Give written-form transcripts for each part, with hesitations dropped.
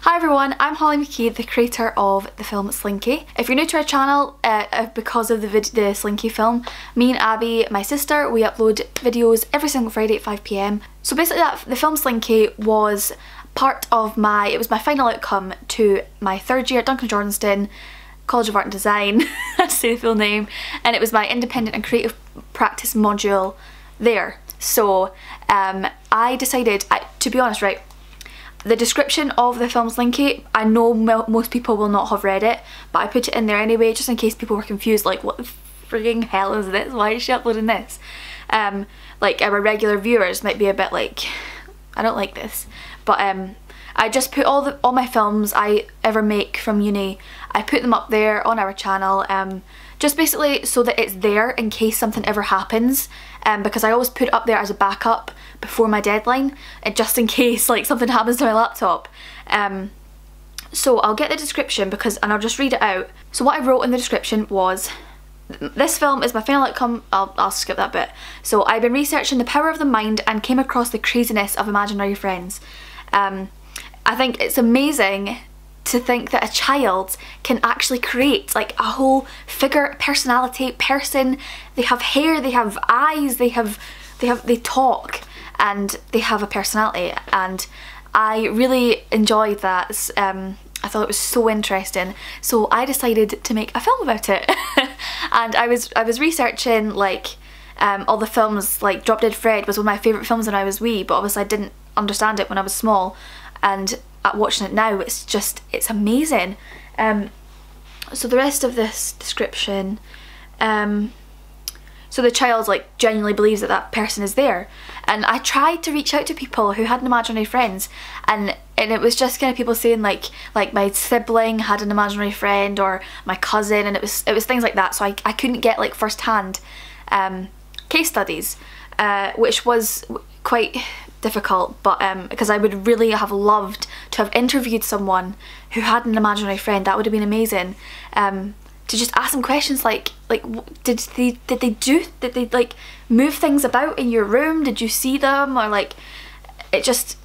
Hi everyone, I'm Holly McKee, the creator of the film Slinky. If you're new to our channel, because of the Slinky film, me and Abby, my sister, we upload videos every single Friday at 5 PM. So basically the film Slinky was part of it was my final outcome to my third year at Duncan Jordanstone College of Art and Design, that's to say the full name, and it was my independent and creative practice module there. So I decided, to be honest, right, the description of the film Slinky, I know most people will not have read it, but I put it in there anyway just in case people were confused, like what the frigging hell is this? Why is she uploading this? Like our regular viewers might be a bit like, I don't like this, but I just put all my films I ever make from uni, I put them up there on our channel, just basically so that it's there in case something ever happens, because I always put it up there as a backup before my deadline, just in case like something happens to my laptop. So I'll get the description and I'll just read it out. So what I wrote in the description was, this film is my final outcome. I'll skip that bit. So I've been researching the power of the mind and came across the craziness of imaginary friends. I think it's amazing to think that a child can actually create like a whole figure, personality, person. They have hair, they have eyes, they talk, and they have a personality, and I really enjoyed that. I thought it was so interesting, so I decided to make a film about it. And I was researching like all the films, like Drop Dead Fred was one of my favourite films when I was wee, but obviously I didn't understand it when I was small, and watching it now it's amazing. So the rest of this description, so the child like genuinely believes that person is there, and I tried to reach out to people who had imaginary friends, and it was just kind of people saying like my sibling had an imaginary friend, or my cousin, and it was things like that. So I couldn't get like first-hand case studies, which was quite difficult, but because I would really have loved to have interviewed someone who had an imaginary friend. That would have been amazing. To just ask them questions like did they like move things about in your room? Did you see them? Or like, it's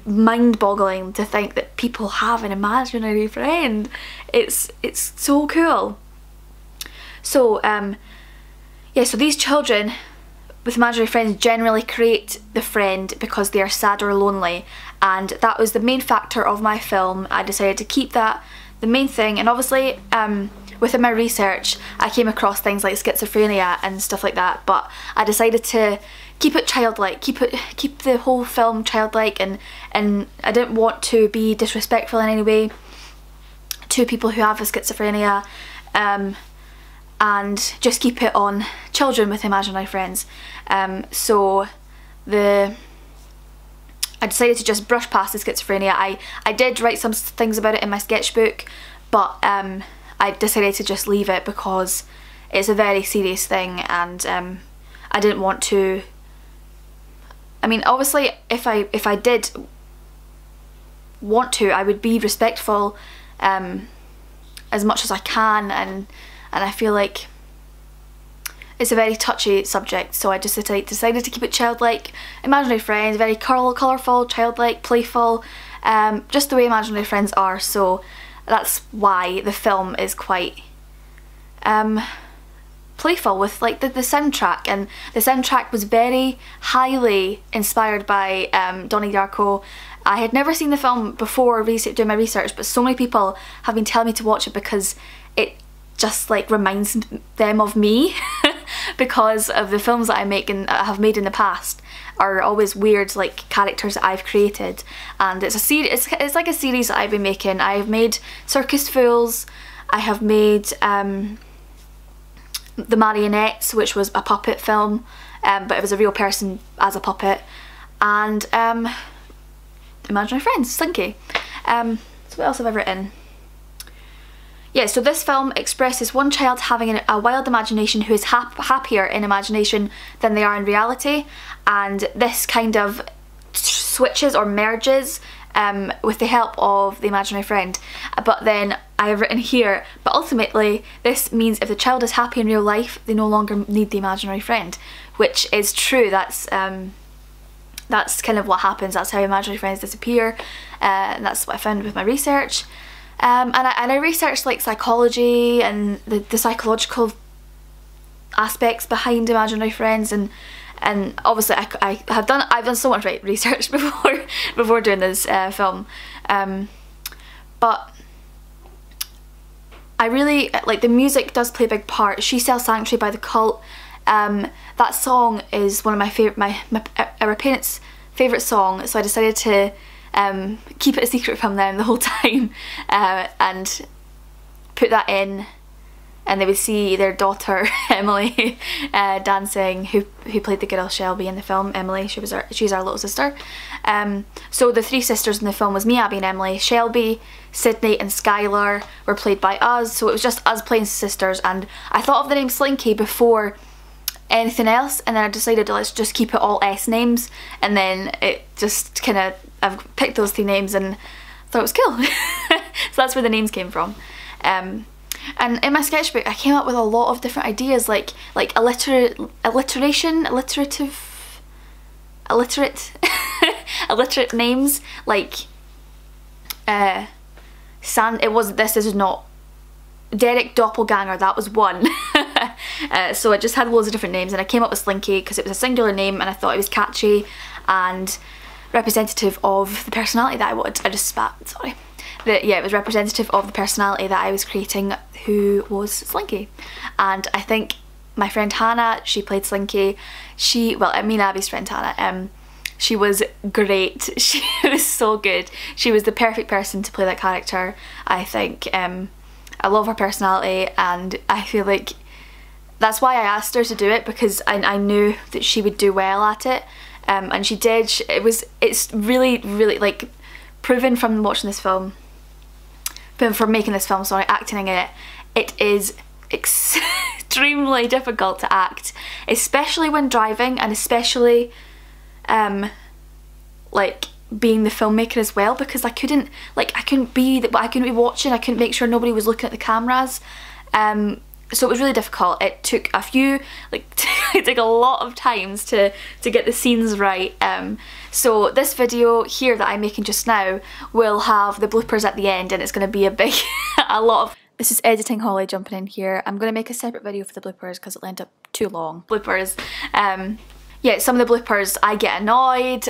mind-boggling to think that people have an imaginary friend. It's so cool. So yeah, so these children with imaginary friends generally create the friend because they are sad or lonely, and that was the main factor of my film. I decided to keep that the main thing, and obviously within my research I came across things like schizophrenia and stuff like that, but I decided to keep it childlike, keep the whole film childlike, and I didn't want to be disrespectful in any way to people who have a schizophrenia, and just keep it on children with imaginary friends. So I decided to just brush past the schizophrenia. I did write some things about it in my sketchbook, but I decided to just leave it because it's a very serious thing, and I didn't want to. I mean, obviously if I did want to, I would be respectful as much as I can, and I feel like it's a very touchy subject, so I just decided to keep it childlike. Imaginary friends, very colourful, childlike, playful, just the way imaginary friends are. So that's why the film is quite playful with like the soundtrack, and the soundtrack was very highly inspired by Donnie Darko. I had never seen the film before doing my research, but so many people have been telling me to watch it because it just like reminds them of me because of the films that I make and have made in the past are always weird like characters that I've created, and it's like a series that I've been making. I've made Circus Fools, I have made The Marionettes, which was a puppet film, but it was a real person as a puppet, and Imaginary Friends, Slinky. So what else have I written? Yeah, so this film expresses one child having a wild imagination who is happier in imagination than they are in reality, and this kind of switches or merges with the help of the imaginary friend. But then I have written here, but ultimately this means if the child is happy in real life, they no longer need the imaginary friend, which is true. That's that's kind of what happens. That's how imaginary friends disappear, and that's what I found with my research. And I researched like psychology and the psychological aspects behind imaginary friends, and obviously I've done so much research before doing this film, but I really like the music does play a big part. She Sells Sanctuary by The Cult. That song is one of my favourite, our parents' favourite song, so I decided to keep it a secret from them the whole time, and put that in, and they would see their daughter Emily dancing, who played the girl Shelby in the film. Emily, she's our little sister. So the three sisters in the film was me, Abby and Emily. Shelby, Sydney and Skylar were played by us, so it was just us playing sisters, and I thought of the name Slinky before anything else, and then I decided let's just keep it all S names, and then it just kind of, I've picked those three names and thought it was cool. So that's where the names came from. And in my sketchbook I came up with a lot of different ideas, like alliterate names, like this is not Derek Doppelganger, that was one. So it just had loads of different names, and I came up with Slinky because it was a singular name and I thought it was catchy and representative of the personality that I wanted. I just spat, sorry. Yeah, it was representative of the personality that I was creating, who was Slinky. And I think my friend Hannah, she played Slinky. I mean Abby's friend Hannah, she was great. She was so good. She was the perfect person to play that character, I think. I love her personality, and I feel like that's why I asked her to do it, because I knew that she would do well at it, and she did. It's really, really like proven from watching this film, from making this film, sorry, acting in it. It is extremely difficult to act, especially when driving, and especially like being the filmmaker as well, because I couldn't be watching, I couldn't make sure nobody was looking at the cameras, so it was really difficult. It took a few, it took a lot of times to get the scenes right. So this video here that I'm making just now will have the bloopers at the end, and it's going to be a lot of. This is editing Holly jumping in here. I'm going to make a separate video for the bloopers because it'll end up too long. Bloopers. Yeah, some of the bloopers, I get annoyed,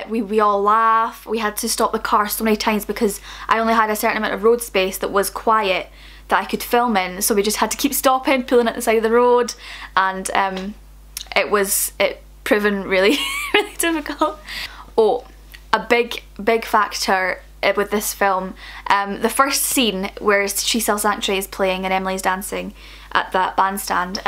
we all laugh. We had to stop the car so many times because I only had a certain amount of road space that was quiet that I could film in, so we just had to keep stopping, pulling at the side of the road, and it proven really, really difficult. Oh, a big factor with this film, the first scene where She Sells Sanctuary is playing and Emily's dancing at that bandstand,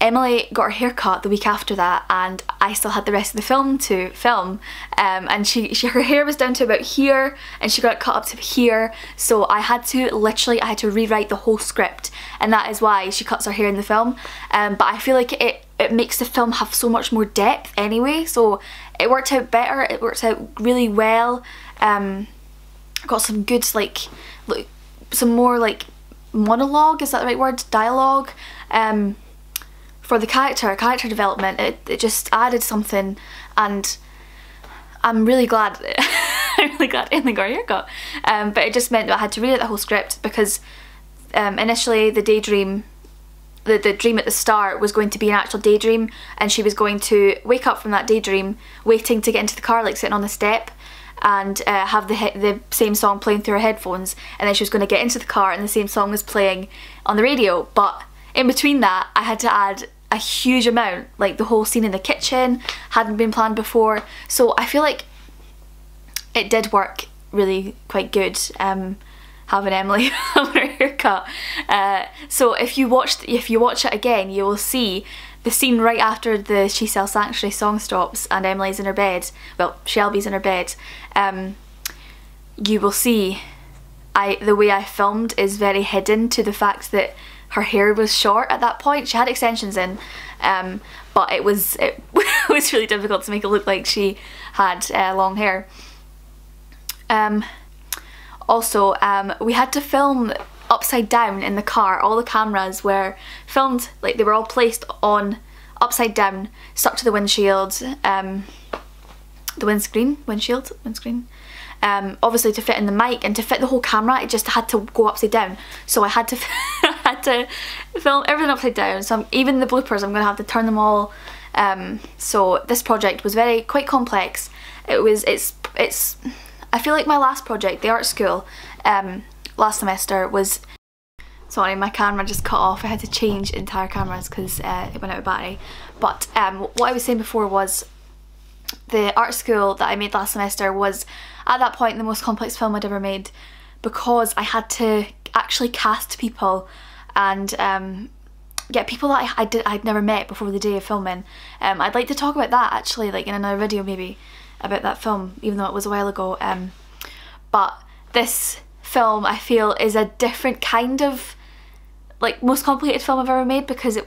Emily got her hair cut the week after that, and I still had the rest of the film to film, and her hair was down to about here, and she got it cut up to here, so I had to rewrite the whole script, and that is why she cuts her hair in the film. But I feel like it makes the film have so much more depth anyway, so it worked out better, it worked out really well. Got some good, some more monologue, is that the right word? Dialogue. For the character development, it just added something, and I'm really glad Emily got her haircut. But it just meant that I had to read the whole script, because initially the dream at the start was going to be an actual daydream, and she was going to wake up from that daydream waiting to get into the car, like sitting on the step, and have the same song playing through her headphones, and then she was going to get into the car and the same song was playing on the radio. But in between that, I had to add a huge amount, like the whole scene in the kitchen hadn't been planned before, so I feel like it did work really quite good, having Emily have her haircut. So if you watch it again, you will see the scene right after the She Sells Sanctuary song stops and Emily's in her bed, well, Shelby's in her bed. You will see the way I filmed is very hidden to the fact that her hair was short at that point. She had extensions in, but it was really difficult to make it look like she had long hair. Also, we had to film upside down in the car. All the cameras were filmed, they were all placed on upside down, stuck to the windshield. the windshield. Obviously to fit in the mic and to fit the whole camera, it just had to go upside down. So I had to film everything upside down. So even the bloopers, I'm gonna have to turn them all. So this project was quite complex. It's I feel like my last project, the art school, last semester was. Sorry, my camera just cut off. I had to change entire cameras because it went out of battery. But what I was saying before was the art school that I made last semester was at that point the most complex film I'd ever made, because I had to actually cast people and get people that I'd never met before the day of filming. I'd like to talk about that actually, like in another video maybe, about that film, even though it was a while ago. But this film, I feel, is a different kind of like most complicated film I've ever made, because it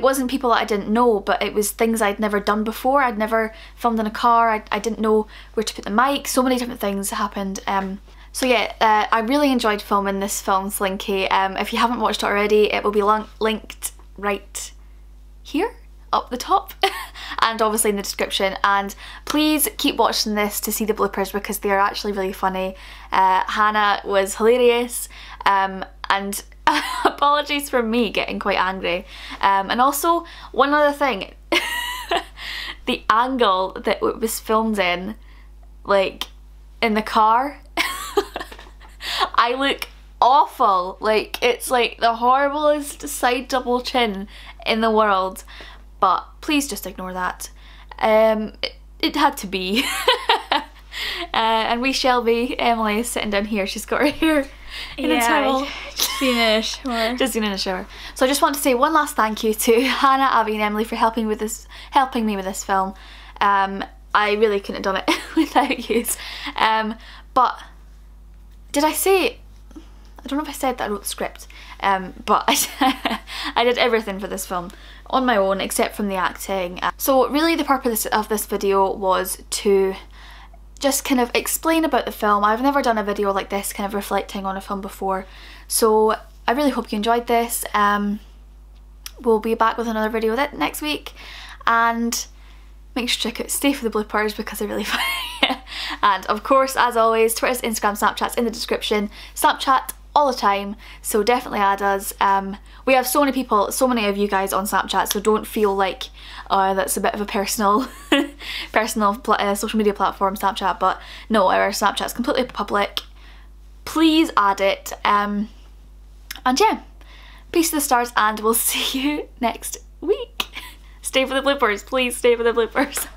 wasn't people that I didn't know, but it was things I'd never done before. I'd never filmed in a car, I didn't know where to put the mic, so many different things happened. So yeah, I really enjoyed filming this film, Slinky. If you haven't watched it already, it will be linked right here, up the top, and obviously in the description. And please keep watching this to see the bloopers, because they are actually really funny. Hannah was hilarious, and apologies for me getting quite angry. And also, one other thing, the angle that it was filmed in, like in the car, I look awful. Like, it's like the horriblest side double chin in the world, but please just ignore that. It had to be. And we Shelby, Emily, is sitting down here. She's got her hair in a towel. Just being in a shower. Just being in a shower. So I just want to say one last thank you to Hannah, Abby and Emily for helping me with this film. I really couldn't have done it without you. But did I say, I don't know if I said that I wrote the script, but I did everything for this film on my own except from the acting. So really the purpose of this video was to just kind of explain about the film. I've never done a video like this, kind of reflecting on a film before, so I really hope you enjoyed this. We'll be back with another video next week, and make sure to check out Stay for the Bloopers because they're really funny. And of course, as always, Twitter, Instagram, Snapchat's in the description. Snapchat all the time, so definitely add us. We have so many people, so many of you guys on Snapchat, so don't feel like that's a bit of a personal social media platform, Snapchat. But no, our Snapchat's completely public. Please add it. And yeah, peace to the stars, and we'll see you next week. Stay for the bloopers, please stay for the bloopers.